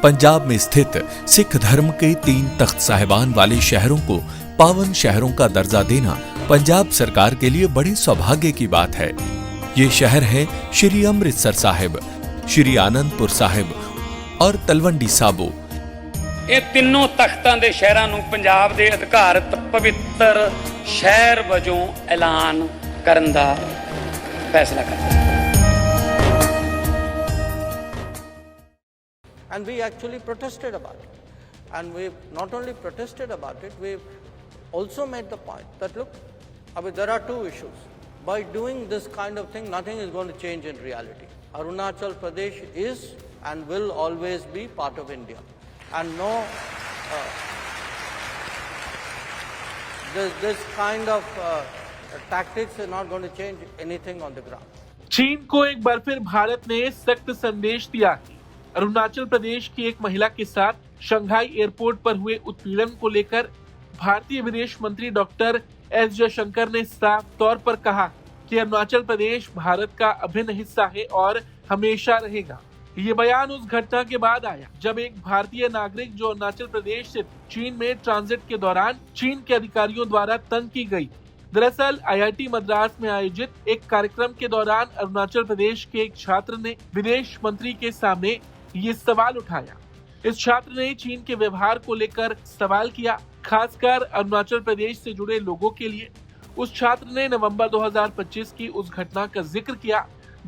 पंजाब में स्थित सिख धर्म के 3 तख्त साहिबान वाले शहरों को पावन शहरों का दर्जा देना पंजाब सरकार के लिए बड़े सौभाग्य की बात है। ये शहर है श्री अमृतसर साहिब, श्री आनंदपुर साहिब और तलवंडी साबो। ਇਹ ਤਿੰਨੋਂ ਤਖਤਾਂ ਦੇ ਸ਼ਹਿਰਾਂ ਨੂੰ ਪੰਜਾਬ ਦੇ ਅਧਿਕਾਰਤ ਪਵਿੱਤਰ ਸ਼ਹਿਰ ਵਜੋਂ ਐਲਾਨ ਕਰਨ ਦਾ ਫੈਸਲਾ ਕੀਤਾ। And we actually protested about it. And we not only protested about it, we also made the point that look, there are two issues. By doing this kind of thing, nothing is going to change in reality. Arunachal Pradesh is and will always be part of India. And no, this kind of tactics are not going to change anything on the ground. चीन को एक बार फिर भारत ने सख्त संदेश दिया है। अरुणाचल प्रदेश की एक महिला के साथ शंघाई एयरपोर्ट पर हुए उत्पीड़न को लेकर भारतीय विदेश मंत्री डॉक्टर एस जयशंकर ने साफ तौर पर कहा कि अरुणाचल प्रदेश भारत का अभिन्न हिस्सा है और हमेशा रहेगा। ये बयान उस घटना के बाद आया जब एक भारतीय नागरिक जो अरुणाचल प्रदेश से चीन में ट्रांजिट के दौरान चीन के अधिकारियों द्वारा तंग की गई। दरअसल आईआईटी मद्रास में आयोजित एक कार्यक्रम के दौरान अरुणाचल प्रदेश के एक छात्र ने विदेश मंत्री के सामने ये सवाल उठाया। इस छात्र ने चीन के व्यवहार को लेकर सवाल किया, खासकर अरुणाचल प्रदेश से जुड़े लोगों के लिए। उस छात्र ने नवंबर 2025 की उस घटना का जिक्र किया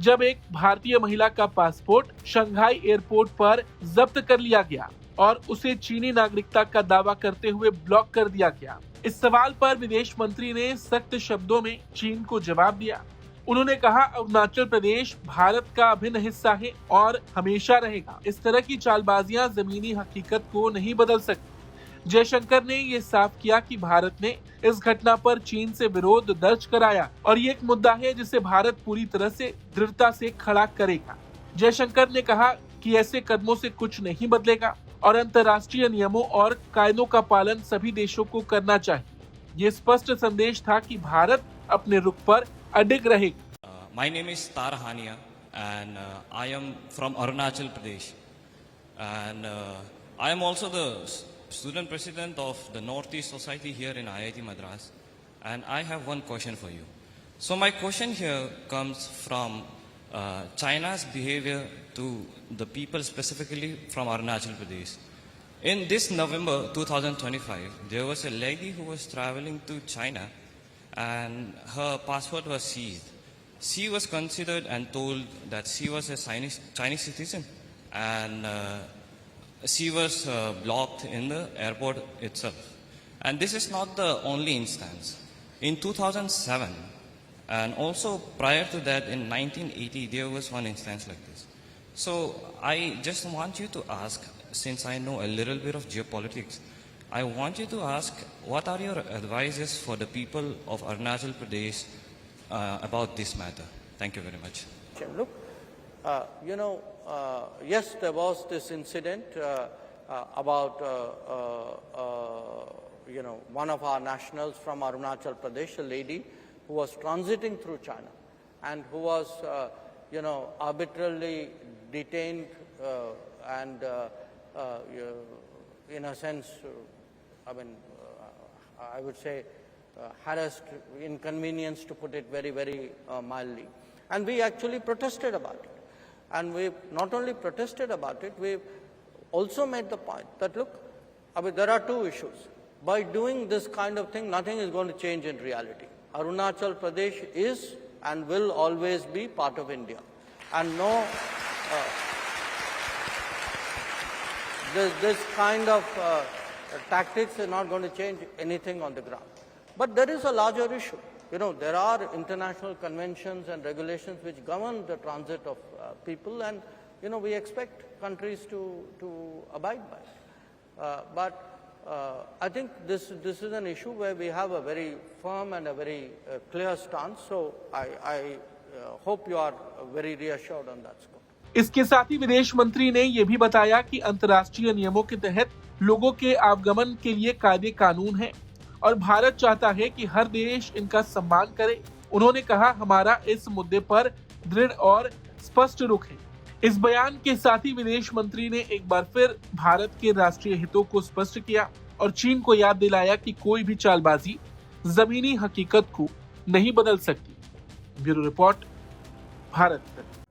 जब एक भारतीय महिला का पासपोर्ट शंघाई एयरपोर्ट पर जब्त कर लिया गया और उसे चीनी नागरिकता का दावा करते हुए ब्लॉक कर दिया गया। इस सवाल पर विदेश मंत्री ने सख्त शब्दों में चीन को जवाब दिया। उन्होंने कहा, अरुणाचल प्रदेश भारत का अभिन्न हिस्सा है और हमेशा रहेगा। इस तरह की चालबाजियां जमीनी हकीकत को नहीं बदल सकती। जयशंकर ने ये साफ किया कि भारत ने इस घटना पर चीन से विरोध दर्ज कराया और ये एक मुद्दा है जिसे भारत पूरी तरह से दृढ़ता से खड़ा करेगा। जयशंकर ने कहा कि ऐसे कदमों से कुछ नहीं बदलेगा और अंतर्राष्ट्रीय नियमों और कायदों का पालन सभी देशों को करना चाहिए। ये स्पष्ट संदेश था कि भारत अपने रुख पर अडिग रहेगा। My name is Tara Hania and I am from Arunachal Pradesh and I am also the student president of the Northeast Society here in IIT Madras, and I have one question for you. So my question here comes from China's behavior to the people specifically from Arunachal Pradesh. In this November 2025, there was a lady who was traveling to China and her passport was seized. She was considered and told that she was a Chinese citizen and she was blocked in the airport itself. And this is not the only instance. In 2007 and also prior to that in 1980 there was one instance like this. So I just want you to ask, since I know a little bit of geopolitics, I want you to ask what are your advices for the people of Arunachal Pradesh about this matter. Thank you very much. Look, yes, there was this incident about, one of our nationals from Arunachal Pradesh, a lady who was transiting through China and who was, arbitrarily detained and, in a sense, I would say harassed, inconvenienced, to put it very, very mildly. And we actually protested about it. And we not only protested about it, we also made the point that look, there are two issues. By doing this kind of thing, nothing is going to change in reality. Arunachal Pradesh is and will always be part of India. And no, this kind of tactics are not going to change anything on the ground. But there is a larger issue. There are international conventions and regulations which govern the transit of people, and, we expect countries to abide by it. But I think this is an issue where we have a very firm and a very clear stance. So I hope you are very reassured on that score. इसके साथ ही विदेश मंत्री ने ये भी बताया कि अंतर्राष्ट्रीय नियमों के तहत लोगों के आवागमन के लिए कायदे कानून हैं और भारत चाहता है कि हर देश इनका सम्मान करे। उन्होंने कहा, हमारा इस मुद्दे पर दृढ़ और स्पष्ट रुख है। इस बयान के साथ ही विदेश मंत्री ने एक बार फिर भारत के राष्ट्रीय हितों को स्पष्ट किया और चीन को याद दिलाया कि कोई भी चालबाजी जमीनी हकीकत को नहीं बदल सकती। Bureau report, Bharat.